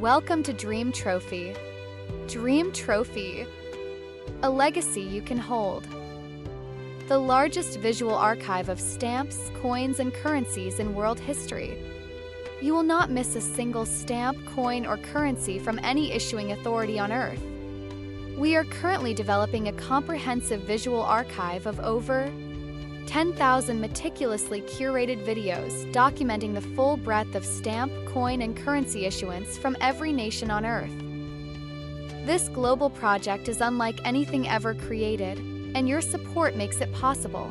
Welcome to DreamTrophy. DreamTrophy, a legacy you can hold. The largest visual archive of stamps, coins, and currencies in world history. You will not miss a single stamp, coin, or currency from any issuing authority on Earth. We are currently developing a comprehensive visual archive of over 10,000 meticulously curated videos documenting the full breadth of stamp, coin, and currency issuance from every nation on Earth. This global project is unlike anything ever created, and your support makes it possible.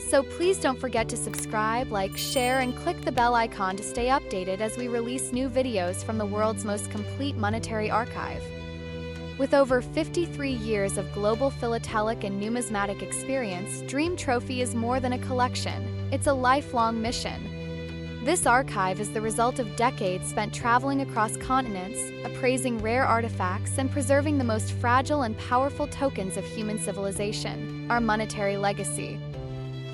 So please don't forget to subscribe, like, share, and click the bell icon to stay updated as we release new videos from the world's most complete monetary archive. With over 53 years of global philatelic and numismatic experience, DreamTrophy is more than a collection. It's a lifelong mission. This archive is the result of decades spent traveling across continents, appraising rare artifacts, and preserving the most fragile and powerful tokens of human civilization, our monetary legacy.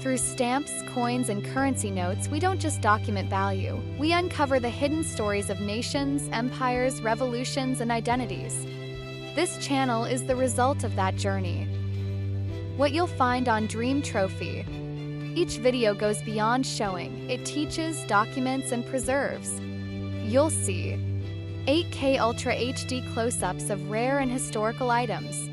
Through stamps, coins, and currency notes, we don't just document value. We uncover the hidden stories of nations, empires, revolutions, and identities. This channel is the result of that journey. What you'll find on DreamTrophy. Each video goes beyond showing. It teaches, documents, and preserves. You'll see 8K Ultra HD close-ups of rare and historical items,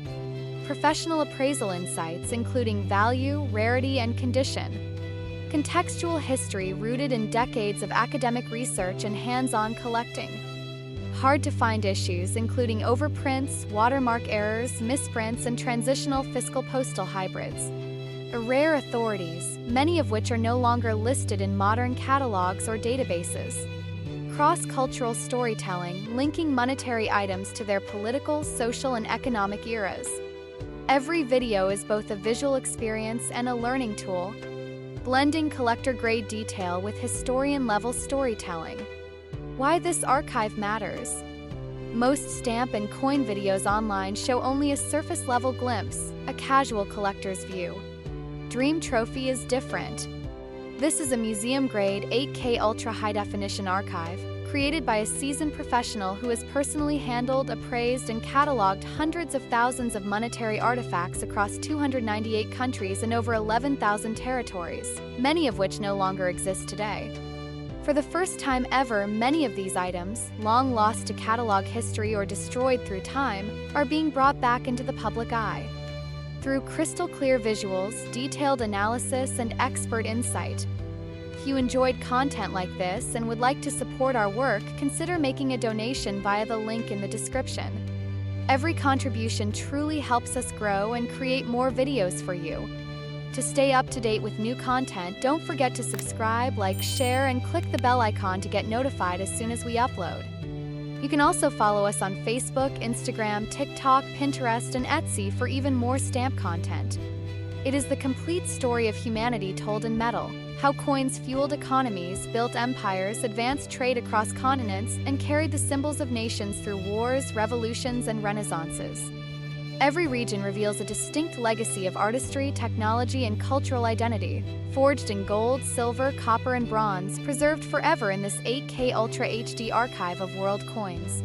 professional appraisal insights including value, rarity, and condition, contextual history rooted in decades of academic research and hands-on collecting, hard-to-find issues including overprints, watermark errors, misprints, and transitional fiscal postal hybrids, rare authorities, many of which are no longer listed in modern catalogs or databases, cross-cultural storytelling linking monetary items to their political, social, and economic eras. Every video is both a visual experience and a learning tool, blending collector-grade detail with historian-level storytelling. Why this archive matters. Most stamp and coin videos online show only a surface-level glimpse, a casual collector's view. DreamTrophy is different. This is a museum-grade 8K Ultra High-Definition archive, created by a seasoned professional who has personally handled, appraised, and cataloged hundreds of thousands of monetary artifacts across 298 countries and over 11,000 territories, many of which no longer exist today. For the first time ever, many of these items, long lost to catalog history or destroyed through time, are being brought back into the public eye. Through crystal-clear visuals, detailed analysis, and expert insight. If you enjoyed content like this and would like to support our work, consider making a donation via the link in the description. Every contribution truly helps us grow and create more videos for you. To stay up to date with new content, don't forget to subscribe, like, share, and click the bell icon to get notified as soon as we upload. You can also follow us on Facebook, Instagram, TikTok, Pinterest, and Etsy for even more stamp content. It is the complete story of humanity told in metal, how coins fueled economies, built empires, advanced trade across continents, and carried the symbols of nations through wars, revolutions, and renaissances. Every region reveals a distinct legacy of artistry, technology, and cultural identity, forged in gold, silver, copper, and bronze, preserved forever in this 8K Ultra HD archive of world coins.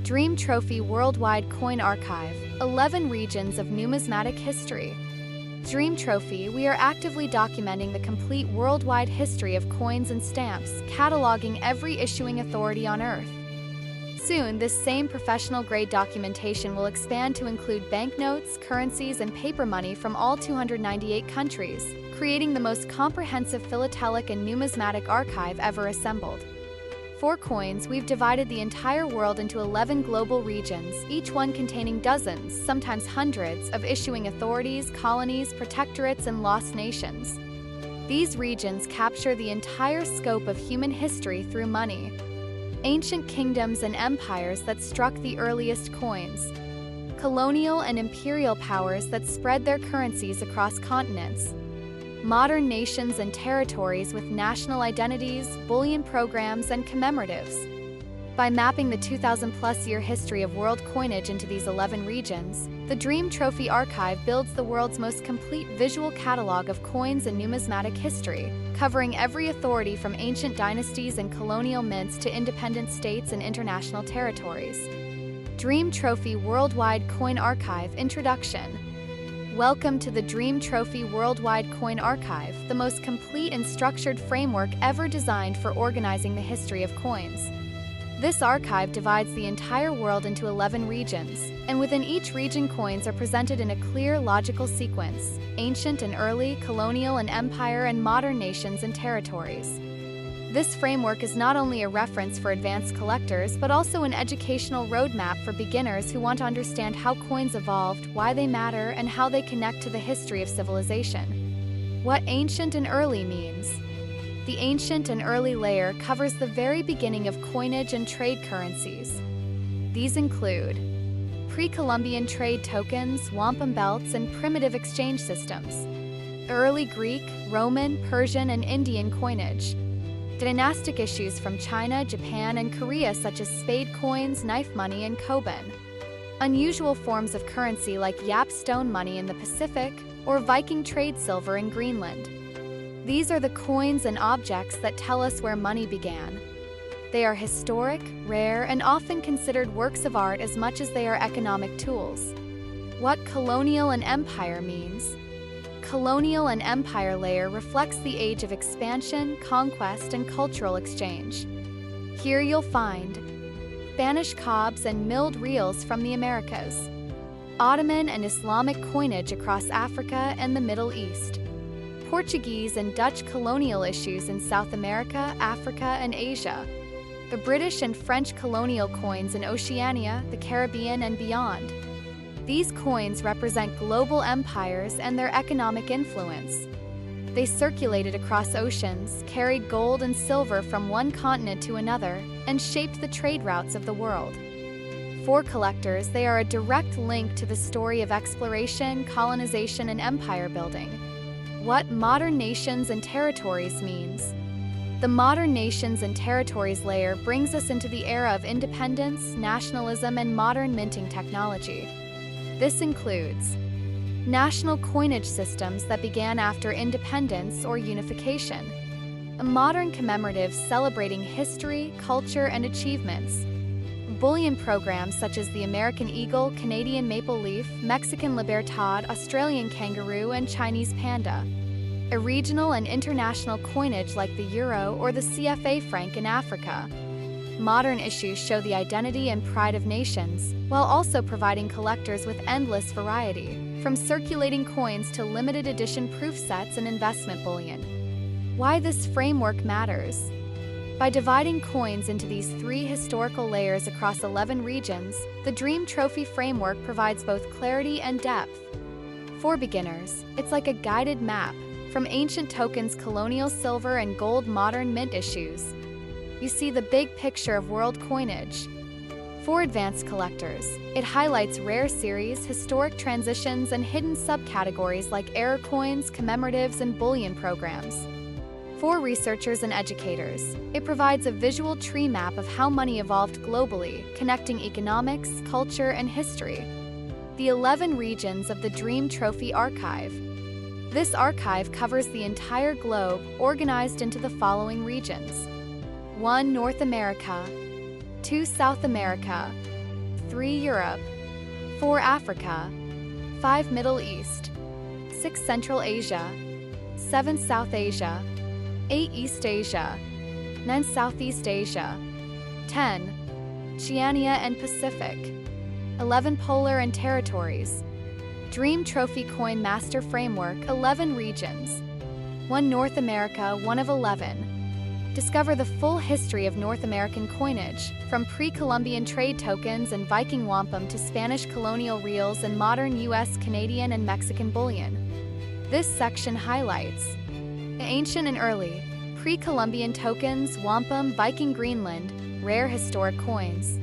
DreamTrophy Worldwide Coin Archive, 11 regions of numismatic history. DreamTrophy, we are actively documenting the complete worldwide history of coins and stamps, cataloging every issuing authority on Earth. Soon, this same professional-grade documentation will expand to include banknotes, currencies, and paper money from all 298 countries, creating the most comprehensive philatelic and numismatic archive ever assembled. For coins, we've divided the entire world into 11 global regions, each one containing dozens, sometimes hundreds, of issuing authorities, colonies, protectorates, and lost nations. These regions capture the entire scope of human history through money. Ancient kingdoms and empires that struck the earliest coins, colonial and imperial powers that spread their currencies across continents, modern nations and territories with national identities, bullion programs, and commemoratives. By mapping the 2,000-plus year history of world coinage into these 11 regions, the DreamTrophy Archive builds the world's most complete visual catalog of coins and numismatic history. covering every authority from ancient dynasties and colonial mints to independent states and international territories. DreamTrophy Worldwide Coin Archive Introduction. Welcome to the DreamTrophy Worldwide Coin Archive, the most complete and structured framework ever designed for organizing the history of coins. This archive divides the entire world into 11 regions, and within each region coins are presented in a clear, logical sequence: ancient and early, colonial and empire, and modern nations and territories. This framework is not only a reference for advanced collectors, but also an educational roadmap for beginners who want to understand how coins evolved, why they matter, and how they connect to the history of civilization. What ancient and early means. The ancient and early layer covers the very beginning of coinage and trade currencies. These include pre-Columbian trade tokens, wampum belts, and primitive exchange systems. Early Greek, Roman, Persian, and Indian coinage. Dynastic issues from China, Japan, and Korea such as spade coins, knife money, and koban. Unusual forms of currency like Yap stone money in the Pacific or Viking trade silver in Greenland. These are the coins and objects that tell us where money began. They are historic, rare, and often considered works of art as much as they are economic tools. What colonial and empire means. Colonial and empire layer reflects the age of expansion, conquest, and cultural exchange. Here you'll find Spanish cobs and milled reels from the Americas, Ottoman and Islamic coinage across Africa and the Middle East, Portuguese and Dutch colonial issues in South America, Africa, and Asia, the British and French colonial coins in Oceania, the Caribbean, and beyond. These coins represent global empires and their economic influence. They circulated across oceans, carried gold and silver from one continent to another, and shaped the trade routes of the world. For collectors, they are a direct link to the story of exploration, colonization, and empire building. What modern nations and territories means. The modern nations and territories layer brings us into the era of independence, nationalism, and modern minting technology. This includes national coinage systems that began after independence or unification, a modern commemoratives celebrating history, culture, and achievements, bullion programs such as the American Eagle, Canadian Maple Leaf, Mexican Libertad, Australian Kangaroo, and Chinese Panda, a regional and international coinage like the Euro or the CFA franc in Africa. Modern issues show the identity and pride of nations, while also providing collectors with endless variety, from circulating coins to limited edition proof sets and investment bullion. Why this framework matters. By dividing coins into these 3 historical layers across 11 regions, the DreamTrophy framework provides both clarity and depth. For beginners, it's like a guided map, from ancient tokens, colonial silver, and gold modern mint issues. You see the big picture of world coinage. For advanced collectors, it highlights rare series, historic transitions, and hidden subcategories like error coins, commemoratives, and bullion programs. For researchers and educators, it provides a visual tree map of how money evolved globally, connecting economics, culture, and history. The 11 regions of the DreamTrophy Archive. This archive covers the entire globe, organized into the following regions. 1. North America, 2. South America, 3. Europe, 4. Africa, 5. Middle East, 6. Central Asia, 7. South Asia, 8. East Asia, 9. Southeast Asia, 10. Oceania and Pacific, 11. Polar and territories. DreamTrophy Coin Master Framework, 11 regions. 1. North America, 1 of 11. Discover the full history of North American coinage, from pre-Columbian trade tokens and Viking wampum to Spanish colonial reels and modern US, Canadian, and Mexican bullion. This section highlights ancient and early, pre-Columbian tokens, wampum, Viking Greenland, rare historic coins.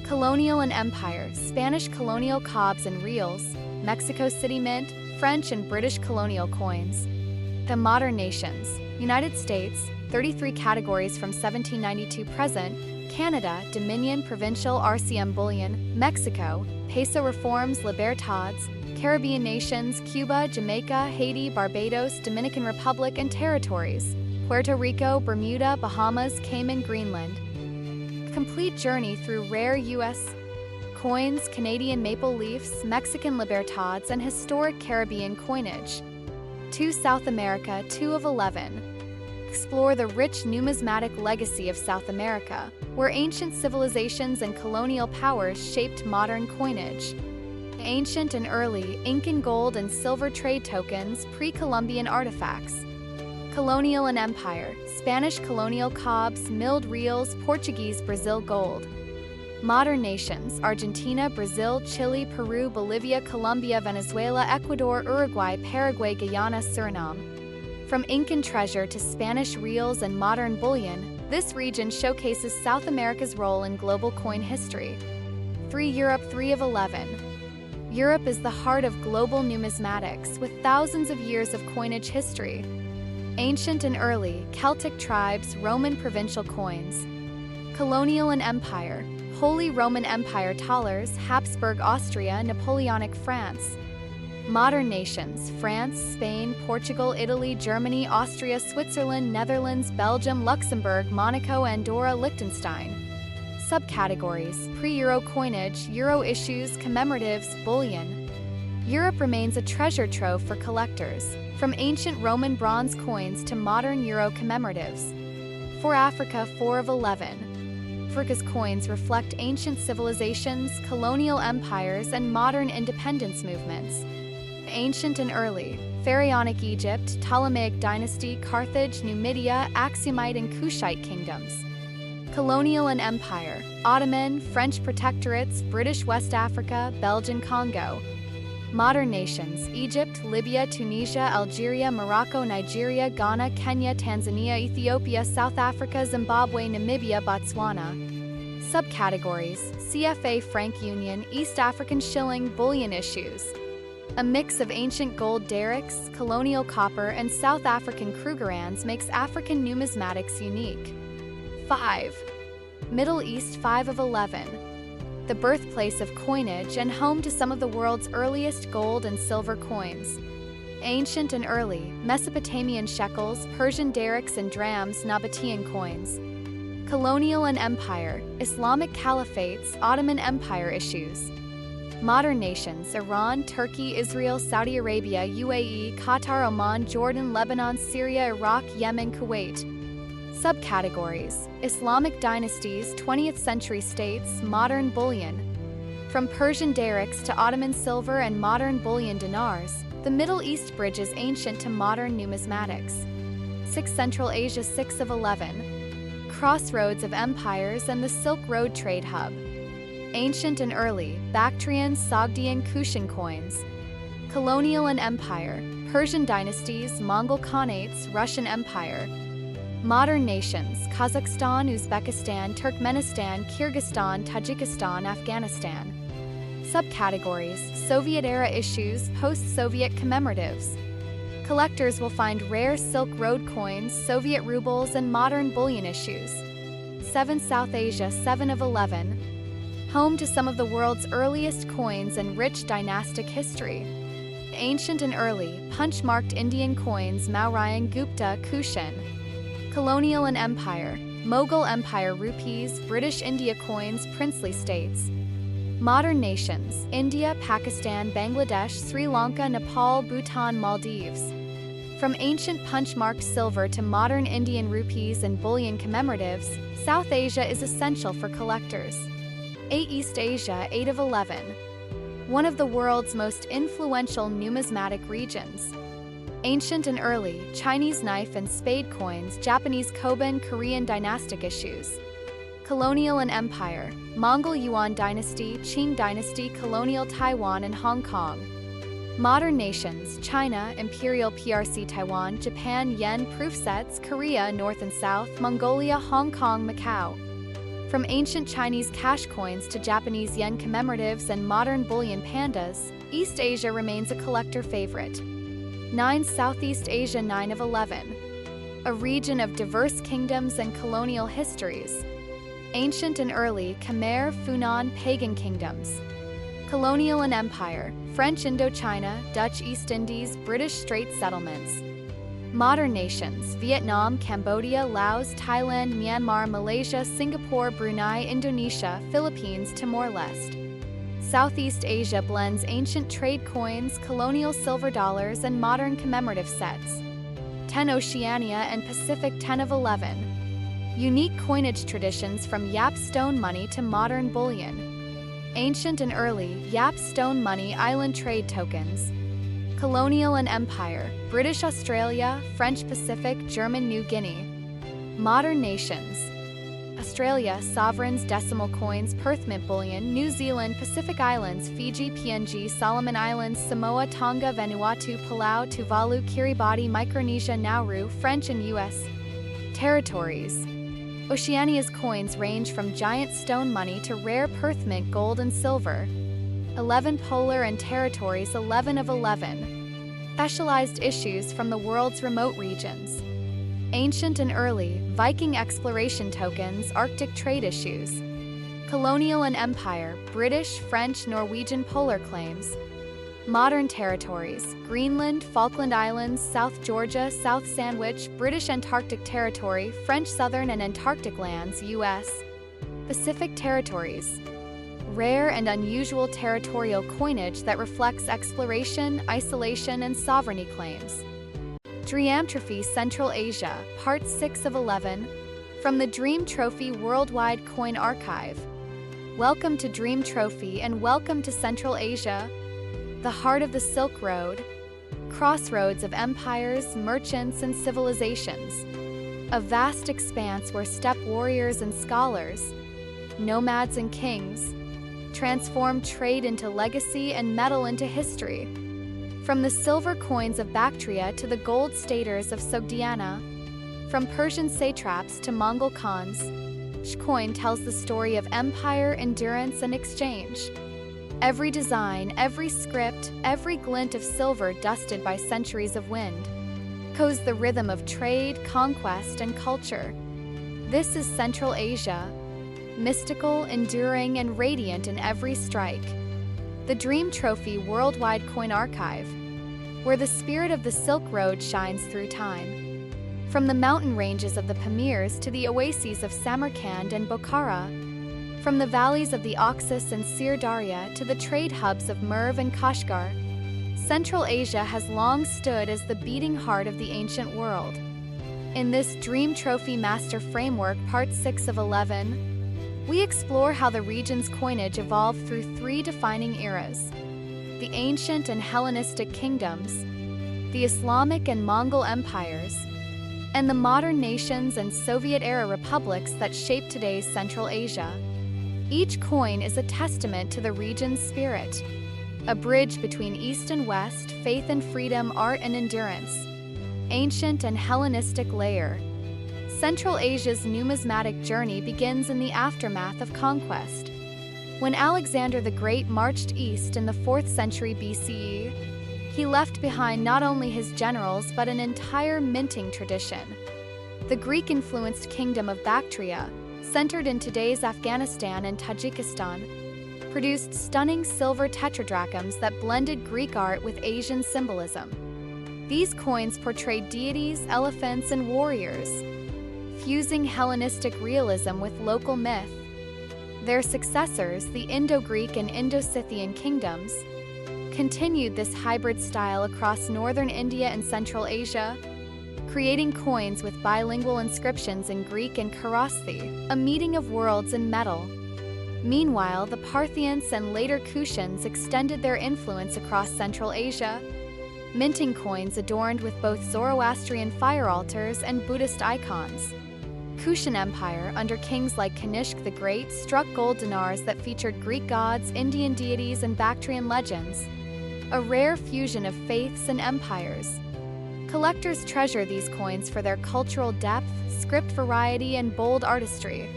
Colonial and empire, Spanish colonial cobs and reels, Mexico City Mint, French and British colonial coins. The modern nations, United States, 33 categories from 1792 present, Canada, Dominion, Provincial, RCM bullion, Mexico, Peso reforms, Libertads, Caribbean nations, Cuba, Jamaica, Haiti, Barbados, Dominican Republic, and territories, Puerto Rico, Bermuda, Bahamas, Cayman, Greenland. Complete journey through rare U.S. coins, Canadian maple leafs, Mexican libertades, and historic Caribbean coinage. 2. South America, 2 of 11. Explore the rich numismatic legacy of South America, where ancient civilizations and colonial powers shaped modern coinage. Ancient and early, Incan gold and silver trade tokens, pre-Columbian artifacts. Colonial and Empire, Spanish colonial cobs, milled reals, Portuguese Brazil gold. Modern nations, Argentina, Brazil, Chile, Peru, Bolivia, Colombia, Venezuela, Ecuador, Uruguay, Paraguay, Guyana, Suriname. From Incan treasure to Spanish reals and modern bullion, this region showcases South America's role in global coin history. 3. Europe, 3 of 11. Europe is the heart of global numismatics, with thousands of years of coinage history. Ancient and early, Celtic tribes, Roman provincial coins. Colonial and Empire, Holy Roman Empire thalers, Habsburg Austria, Napoleonic France. Modern nations, France, Spain, Portugal, Italy, Germany, Austria, Switzerland, Netherlands, Belgium, Luxembourg, Monaco, Andorra, Liechtenstein. Subcategories, pre-Euro coinage, Euro issues, commemoratives, bullion. Europe remains a treasure trove for collectors, from ancient Roman bronze coins to modern Euro commemoratives. For Africa, 4 of 11. Africa's coins reflect ancient civilizations, colonial empires, and modern independence movements. Ancient and early, Pharaonic Egypt, Ptolemaic dynasty, Carthage, Numidia, Aksumite, and Kushite kingdoms. Colonial and Empire, Ottoman, French protectorates, British West Africa, Belgian Congo. Modern nations, Egypt, Libya, Tunisia, Algeria, Morocco, Nigeria, Ghana, Kenya, Tanzania, Ethiopia, South Africa, Zimbabwe, Namibia, Botswana. Subcategories, CFA franc union, East African shilling, bullion issues. A mix of ancient gold derricks, colonial copper, and South African krugerrands makes African numismatics unique. 5. Middle East, 5 of 11. The birthplace of coinage and home to some of the world's earliest gold and silver coins. Ancient and early, Mesopotamian shekels, Persian derricks and drachms, Nabatean coins. Colonial and Empire, Islamic caliphates, Ottoman Empire issues. Modern nations, Iran, Turkey, Israel, Saudi Arabia, UAE, Qatar, Oman, Jordan, Lebanon, Syria, Iraq, Yemen, Kuwait. Subcategories, Islamic dynasties, 20th century states, modern bullion. From Persian derricks to Ottoman silver and modern bullion dinars, the Middle East bridges ancient to modern numismatics. 6. Central Asia, 6 of 11. Crossroads of empires and the Silk Road trade hub. Ancient and early, Bactrian, Sogdian, Kushan coins. Colonial and Empire, Persian dynasties, Mongol Khanates, Russian Empire. Modern nations, Kazakhstan, Uzbekistan, Turkmenistan, Kyrgyzstan, Tajikistan, Afghanistan. Subcategories, Soviet-era issues, post-Soviet commemoratives. Collectors will find rare Silk Road coins, Soviet rubles, and modern bullion issues. 7. South Asia, 7 of 11. Home to some of the world's earliest coins and rich dynastic history. Ancient and early, punch-marked Indian coins, Mauryan, Gupta, Kushan. Colonial and Empire, Mughal Empire rupees, British India coins, princely states. Modern nations, India, Pakistan, Bangladesh, Sri Lanka, Nepal, Bhutan, Maldives. From ancient punch-marked silver to modern Indian rupees and bullion commemoratives, South Asia is essential for collectors. 8. East Asia, 8 of 11. One of the world's most influential numismatic regions. Ancient and early, Chinese knife and spade coins, Japanese koban, Korean dynastic issues. Colonial and Empire, Mongol Yuan dynasty, Qing dynasty, colonial Taiwan and Hong Kong. Modern nations, China, Imperial PRC Taiwan, Japan, Yen, proof sets, Korea, North and South, Mongolia, Hong Kong, Macau. From ancient Chinese cash coins to Japanese yen commemoratives and modern bullion pandas, East Asia remains a collector favorite. 9. Southeast Asia, 9 of 11. A region of diverse kingdoms and colonial histories. Ancient and early, Khmer, Funan, pagan kingdoms. Colonial and Empire, French Indochina, Dutch East Indies, British Strait settlements. Modern nations, Vietnam, Cambodia, Laos, Thailand, Myanmar, Malaysia, Singapore, Brunei, Indonesia, Philippines, Timor-Leste. Southeast Asia blends ancient trade coins, colonial silver dollars, and modern commemorative sets. 10 Oceania and Pacific 10 of 11. Unique coinage traditions from Yap stone money to modern bullion. Ancient and early, Yap stone money island trade tokens. Colonial and Empire, British Australia, French Pacific, German New Guinea. Modern nations. Australia, sovereigns, decimal coins, Perth mint bullion, New Zealand, Pacific Islands, Fiji, PNG, Solomon Islands, Samoa, Tonga, Vanuatu, Palau, Tuvalu, Kiribati, Micronesia, Nauru, French and U.S. territories. Oceania's coins range from giant stone money to rare Perth mint gold and silver. 11 polar and territories 11 of 11. Specialized issues from the world's remote regions. Ancient and early, Viking exploration tokens, Arctic trade issues. Colonial and Empire, British, French, Norwegian polar claims. Modern territories, Greenland, Falkland Islands, South Georgia, South Sandwich, British Antarctic Territory, French Southern and Antarctic lands, U.S. Pacific territories. Rare and unusual territorial coinage that reflects exploration, isolation, and sovereignty claims. DreamTrophy Central Asia, Part 6 of 11, from the DreamTrophy Worldwide Coin Archive. Welcome to DreamTrophy and welcome to Central Asia, the heart of the Silk Road, crossroads of empires, merchants, and civilizations. A vast expanse where steppe warriors and scholars, nomads and kings, transformed trade into legacy and metal into history. From the silver coins of Bactria to the gold staters of Sogdiana, from Persian satraps to Mongol khans, each coin tells the story of empire, endurance, and exchange. Every design, every script, every glint of silver dusted by centuries of wind, echoes the rhythm of trade, conquest, and culture. This is Central Asia, mystical, enduring, and radiant in every strike. The DreamTrophy Worldwide Coin Archive, where the spirit of the Silk Road shines through time. From the mountain ranges of the Pamirs to the oases of Samarkand and Bokhara, from the valleys of the Oxus and Sir Darya to the trade hubs of Merv and Kashgar, Central Asia has long stood as the beating heart of the ancient world. In this DreamTrophy Master Framework Part 6 of 11, we explore how the region's coinage evolved through three defining eras: the ancient and Hellenistic kingdoms, the Islamic and Mongol empires, and the modern nations and Soviet-era republics that shape today's Central Asia. Each coin is a testament to the region's spirit, a bridge between East and West, faith and freedom, art and endurance. Ancient and Hellenistic layer. Central Asia's numismatic journey begins in the aftermath of conquest. When Alexander the Great marched east in the 4th century BCE, he left behind not only his generals but an entire minting tradition. The Greek-influenced kingdom of Bactria, centered in today's Afghanistan and Tajikistan, produced stunning silver tetradrachms that blended Greek art with Asian symbolism. These coins portrayed deities, elephants, and warriors, fusing Hellenistic realism with local myth. Their successors, the Indo-Greek and Indo-Scythian kingdoms, continued this hybrid style across northern India and Central Asia, creating coins with bilingual inscriptions in Greek and Kyrgyzstan, a meeting of worlds in metal. Meanwhile, the Parthians and later Kushans extended their influence across Central Asia, minting coins adorned with both Zoroastrian fire altars and Buddhist icons. Kushan Empire, under kings like Kanishk the Great, struck gold dinars that featured Greek gods, Indian deities, and Bactrian legends, a rare fusion of faiths and empires. Collectors treasure these coins for their cultural depth, script variety, and bold artistry,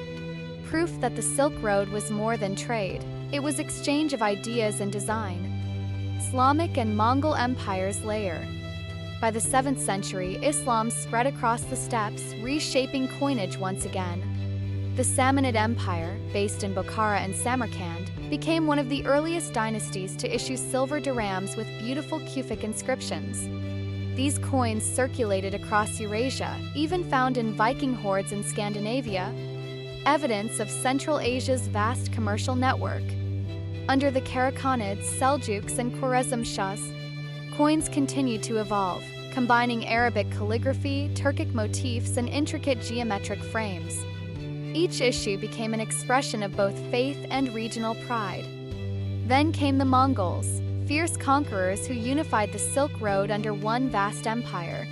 proof that the Silk Road was more than trade. It was exchange of ideas and design. Islamic and Mongol empires layer. By the 7th century, Islam spread across the steppes, reshaping coinage once again. The Samanid Empire, based in Bokhara and Samarkand, became one of the earliest dynasties to issue silver dirhams with beautiful Kufic inscriptions. These coins circulated across Eurasia, even found in Viking hordes in Scandinavia, evidence of Central Asia's vast commercial network. Under the Karakhanids, Seljuks, and Khwarezm Shahs, coins continued to evolve, combining Arabic calligraphy, Turkic motifs, and intricate geometric frames. Each issue became an expression of both faith and regional pride. Then came the Mongols, fierce conquerors who unified the Silk Road under one vast empire.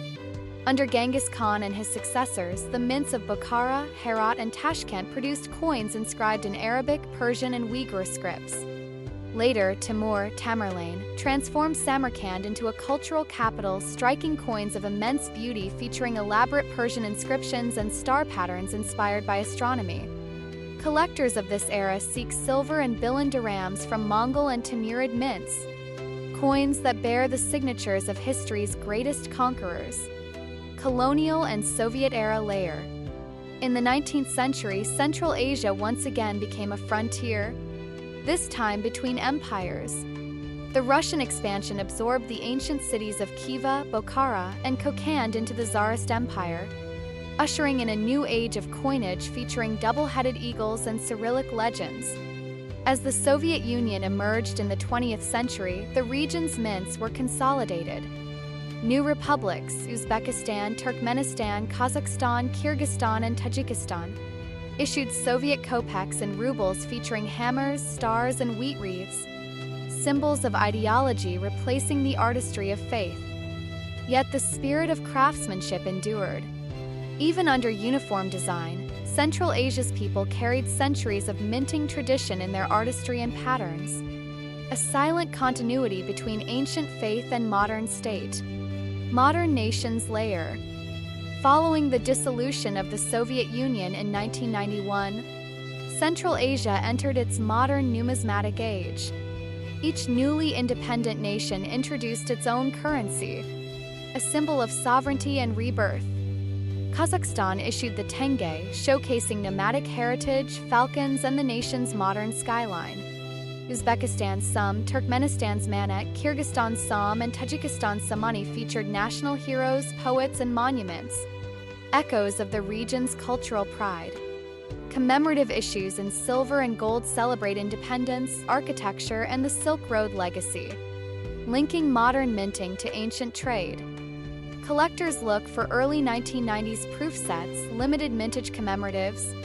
Under Genghis Khan and his successors, the mints of Bokhara, Herat, and Tashkent produced coins inscribed in Arabic, Persian, and Uyghur scripts. Later, Tamerlane transformed Samarkand into a cultural capital, striking coins of immense beauty featuring elaborate Persian inscriptions and star patterns inspired by astronomy. Collectors of this era seek silver and Bilan dirhams from Mongol and Timurid mints, coins that bear the signatures of history's greatest conquerors. Colonial and Soviet-era layer. In the 19th century, Central Asia once again became a frontier, this time between empires. The Russian expansion absorbed the ancient cities of Khiva, Bokhara, and Kokand into the Tsarist Empire, ushering in a new age of coinage featuring double-headed eagles and Cyrillic legends. As the Soviet Union emerged in the 20th century, the region's mints were consolidated. New republics, Uzbekistan, Turkmenistan, Kazakhstan, Kyrgyzstan, and Tajikistan, issued Soviet kopecks and rubles featuring hammers, stars, and wheat wreaths, symbols of ideology replacing the artistry of faith. Yet the spirit of craftsmanship endured. Even under uniform design, Central Asia's people carried centuries of minting tradition in their artistry and patterns, a silent continuity between ancient faith and modern state. Modern nations layer. Following the dissolution of the Soviet Union in 1991, Central Asia entered its modern numismatic age. Each newly independent nation introduced its own currency, a symbol of sovereignty and rebirth. Kazakhstan issued the tenge, showcasing nomadic heritage, falcons, and the nation's modern skyline. Uzbekistan's Sum, Turkmenistan's Manak, Kyrgyzstan's Som, and Tajikistan's Samani featured national heroes, poets, and monuments, echoes of the region's cultural pride. Commemorative issues in silver and gold celebrate independence, architecture, and the Silk Road legacy, linking modern minting to ancient trade. Collectors look for early 1990s proof sets, limited mintage commemoratives,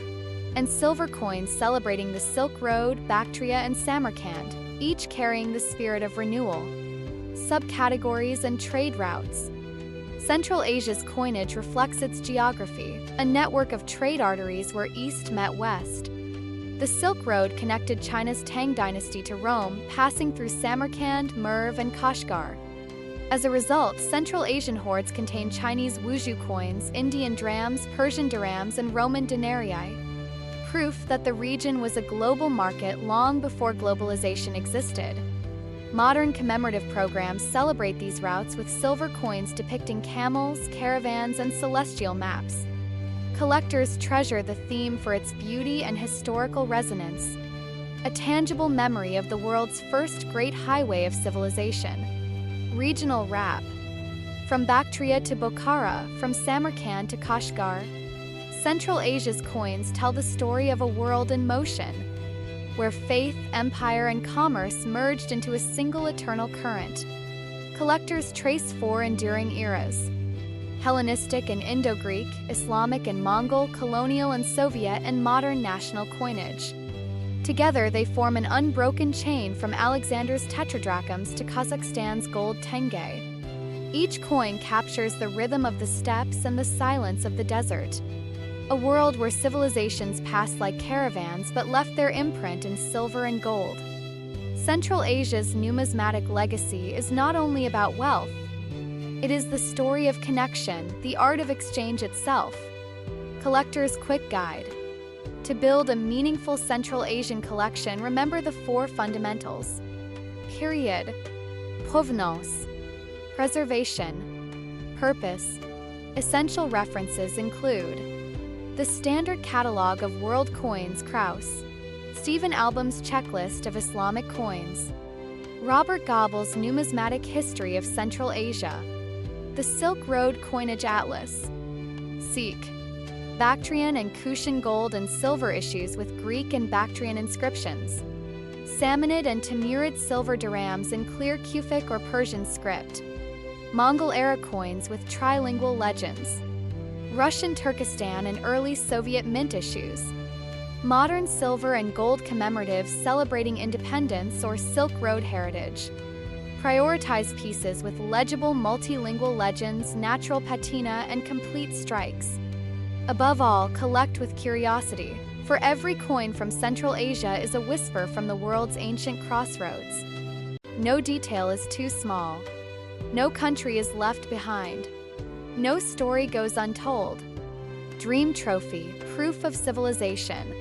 and silver coins celebrating the Silk Road, Bactria, and Samarkand, each carrying the spirit of renewal. Subcategories and trade routes. Central Asia's coinage reflects its geography, a network of trade arteries where east met west. The Silk Road connected China's Tang dynasty to Rome, passing through Samarkand, Merv, and Kashgar. As a result, Central Asian hoards contain Chinese Wuzhu coins, Indian drams, Persian dirhams, and Roman denarii, proof that the region was a global market long before globalization existed. Modern commemorative programs celebrate these routes with silver coins depicting camels, caravans, and celestial maps. Collectors treasure the theme for its beauty and historical resonance, a tangible memory of the world's first great highway of civilization. Regional wrap. From Bactria to Bokhara, from Samarkand to Kashgar, Central Asia's coins tell the story of a world in motion, where faith, empire, and commerce merged into a single eternal current. Collectors trace four enduring eras: Hellenistic and Indo-Greek, Islamic and Mongol, colonial and Soviet, and modern national coinage. Together, they form an unbroken chain from Alexander's tetradrachms to Kazakhstan's gold tenge. Each coin captures the rhythm of the steppes and the silence of the desert. A world where civilizations passed like caravans but left their imprint in silver and gold. Central Asia's numismatic legacy is not only about wealth. It is the story of connection, the art of exchange itself. Collector's Quick Guide. To build a meaningful Central Asian collection, remember the four fundamentals. Period. Provenance. Preservation. Purpose. Essential references include The Standard Catalog of World Coins Kraus, Stephen Album's Checklist of Islamic Coins, Robert Goebel's Numismatic History of Central Asia, the Silk Road Coinage Atlas, Sikh, Bactrian and Kushan gold and silver issues with Greek and Bactrian inscriptions, Samanid and Timurid silver dirhams in clear Kufic or Persian script, Mongol-era coins with trilingual legends, Russian Turkestan and early Soviet mint issues, modern silver and gold commemoratives celebrating independence or Silk Road heritage. Prioritize pieces with legible multilingual legends, natural patina, and complete strikes. Above all, collect with curiosity, for every coin from Central Asia is a whisper from the world's ancient crossroads. No detail is too small. No country is left behind. No story goes untold. DreamTrophy, proof of civilization.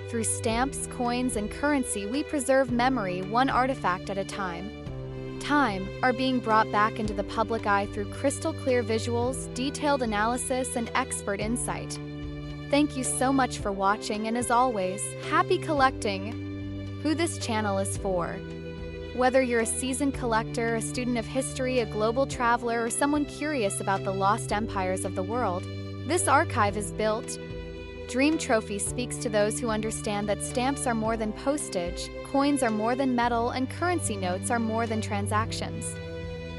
Through stamps, coins, and currency, we preserve memory one artifact at a time. Time are being brought back into the public eye through crystal-clear visuals, detailed analysis, and expert insight. Thank you so much for watching, and as always, happy collecting! Who this channel is for. Whether you're a seasoned collector, a student of history, a global traveler, or someone curious about the lost empires of the world, this archive is built. DreamTrophy speaks to those who understand that stamps are more than postage, coins are more than metal, and currency notes are more than transactions.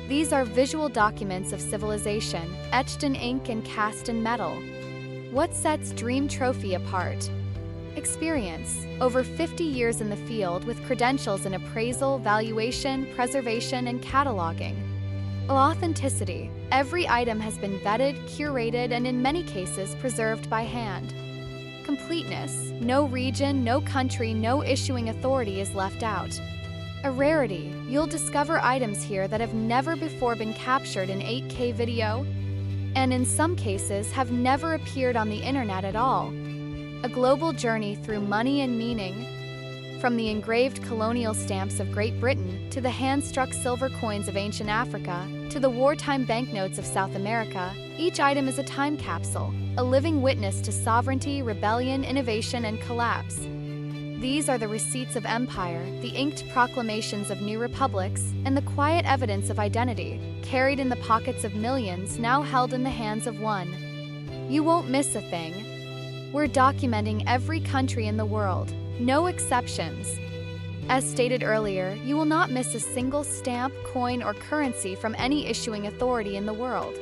These are visual documents of civilization, etched in ink and cast in metal. What sets DreamTrophy apart? Experience. Over 50 years in the field with credentials in appraisal, valuation, preservation, and cataloging. Authenticity. Every item has been vetted, curated, and in many cases preserved by hand. Completeness. No region, no country, no issuing authority is left out. A rarity. You'll discover items here that have never before been captured in 8K video, and in some cases have never appeared on the internet at all. A global journey through money and meaning. From the engraved colonial stamps of Great Britain, to the hand-struck silver coins of ancient Africa, to the wartime banknotes of South America, each item is a time capsule, a living witness to sovereignty, rebellion, innovation, and collapse. These are the receipts of empire, the inked proclamations of new republics, and the quiet evidence of identity, carried in the pockets of millions, now held in the hands of one. You won't miss a thing. We're documenting every country in the world, no exceptions. As stated earlier, you will not miss a single stamp, coin, or currency from any issuing authority in the world.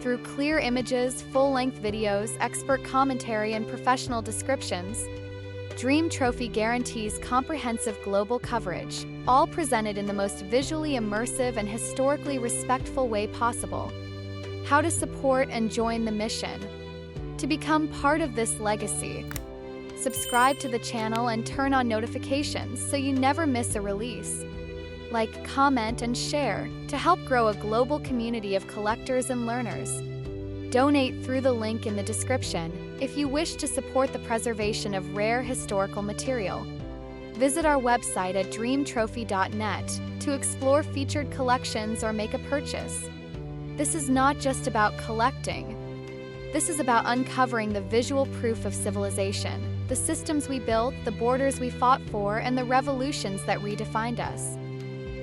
Through clear images, full-length videos, expert commentary, and professional descriptions, DreamTrophy guarantees comprehensive global coverage, all presented in the most visually immersive and historically respectful way possible. How to support and join the mission. To become part of this legacy, subscribe to the channel and turn on notifications so you never miss a release. Like, comment, and share to help grow a global community of collectors and learners. Donate through the link in the description if you wish to support the preservation of rare historical material. Visit our website at dreamtrophy.net to explore featured collections or make a purchase. This is not just about collecting. This is about uncovering the visual proof of civilization, the systems we built, the borders we fought for, and the revolutions that redefined us.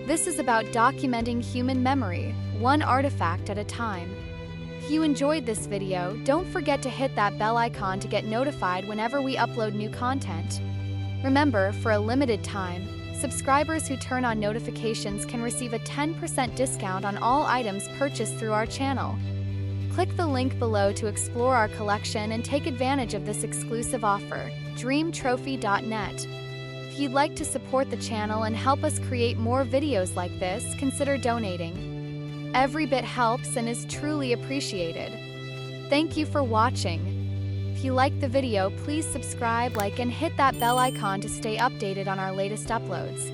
This is about documenting human memory, one artifact at a time. If you enjoyed this video, don't forget to hit that bell icon to get notified whenever we upload new content. Remember, for a limited time, subscribers who turn on notifications can receive a 10% discount on all items purchased through our channel. Click the link below to explore our collection and take advantage of this exclusive offer, dreamtrophy.net. If you'd like to support the channel and help us create more videos like this, consider donating. Every bit helps and is truly appreciated. Thank you for watching. If you liked the video, please subscribe, like, and hit that bell icon to stay updated on our latest uploads.